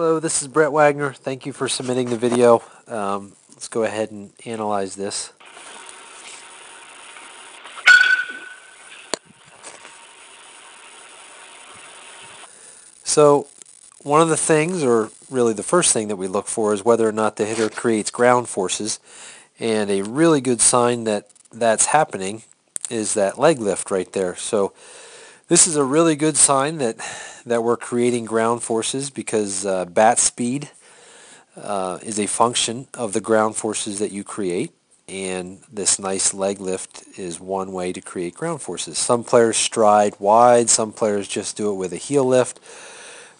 Hello, this is Brett Wagner. Thank you for submitting the video. Let's go ahead and analyze this. So one of the things, or really the first thing that we look for, is whether or not the hitter creates ground forces. And a really good sign that that's happening is that leg lift right there. So this is a really good sign that we're creating ground forces, because bat speed is a function of the ground forces that you create, and this nice leg lift is one way to create ground forces. Some players stride wide, some players just do it with a heel lift,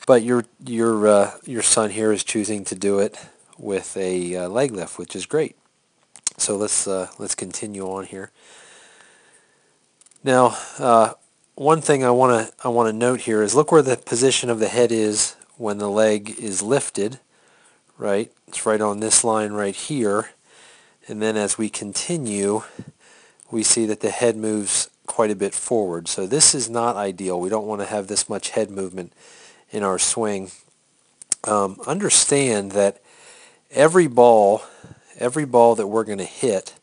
but your son here is choosing to do it with a leg lift, which is great. So let's continue on here. Now, one thing I want to note here is look where the position of the head is when the leg is lifted. Right, it's right on this line right here, and then as we continue, we see that the head moves quite a bit forward. So this is not ideal. We don't want to have this much head movement in our swing. Understand that every ball that we're going to hit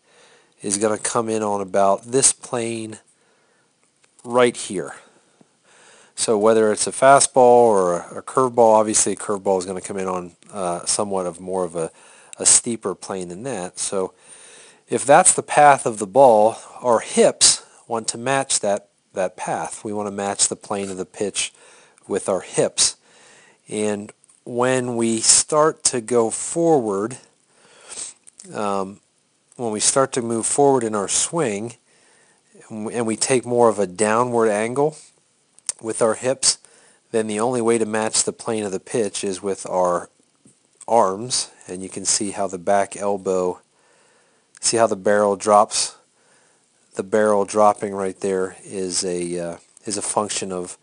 is going to come in on about this plane right here. So whether it's a fastball or a curveball, obviously a curveball is going to come in on somewhat of more of a steeper plane than that. So if that's the path of the ball, our hips want to match that path. We want to match the plane of the pitch with our hips. And when we start to go forward, when we start to move forward in our swing, and we take more of a downward angle with our hips, then the only way to match the plane of the pitch is with our arms. And you can see how the back elbow, see how the barrel drops. The barrel dropping right there is a function of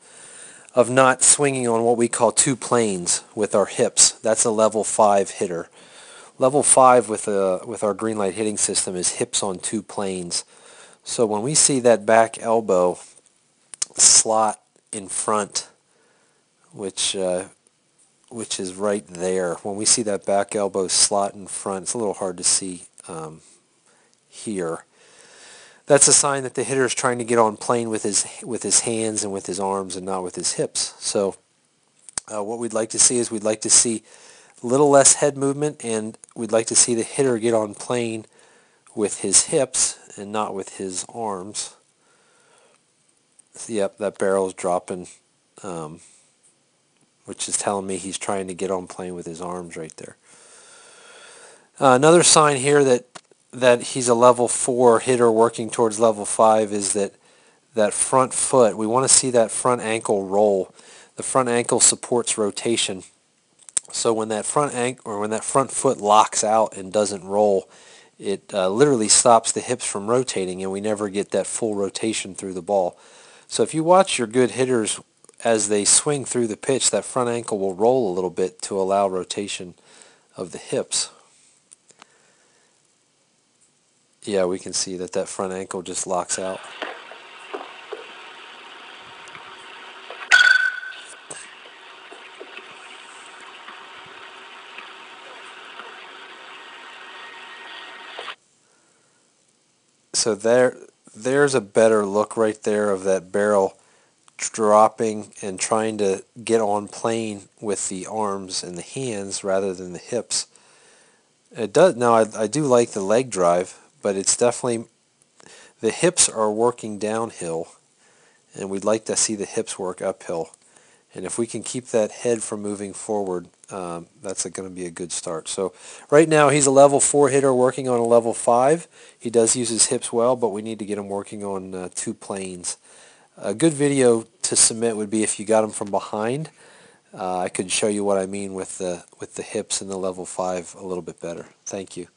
not swinging on what we call two planes with our hips. That's a level 5 hitter. Level 5 with our green light hitting system is hips on two planes. So when we see that back elbow slot in front, which is right there, when we see that back elbow slot in front, it's a little hard to see here. That's a sign that the hitter is trying to get on plane with his hands and with his arms, and not with his hips. So what we'd like to see is we'd like to see a little less head movement, and we'd like to see the hitter get on plane with his hips and not with his arms. Yep, that barrel is dropping, which is telling me he's trying to get on plane with his arms right there. Another sign here that he's a level 4 hitter working towards level 5 is that front foot. We want to see that front ankle roll. The front ankle supports rotation. So when that front foot locks out and doesn't roll, it literally stops the hips from rotating, and we never get that full rotation through the ball. So if you watch your good hitters as they swing through the pitch, that front ankle will roll a little bit to allow rotation of the hips. Yeah, we can see that front ankle just locks out. So there's a better look right there of that barrel dropping and trying to get on plane with the arms and the hands rather than the hips. It does. Now I do like the leg drive, but it's definitely, the hips are working downhill, and we'd like to see the hips work uphill. And if we can keep that head from moving forward, that's going to be a good start. So right now he's a level 4 hitter working on a level 5. He does use his hips well, but we need to get him working on two planes. A good video to submit would be if you got him from behind. I could show you what I mean with the hips and the level 5 a little bit better. Thank you.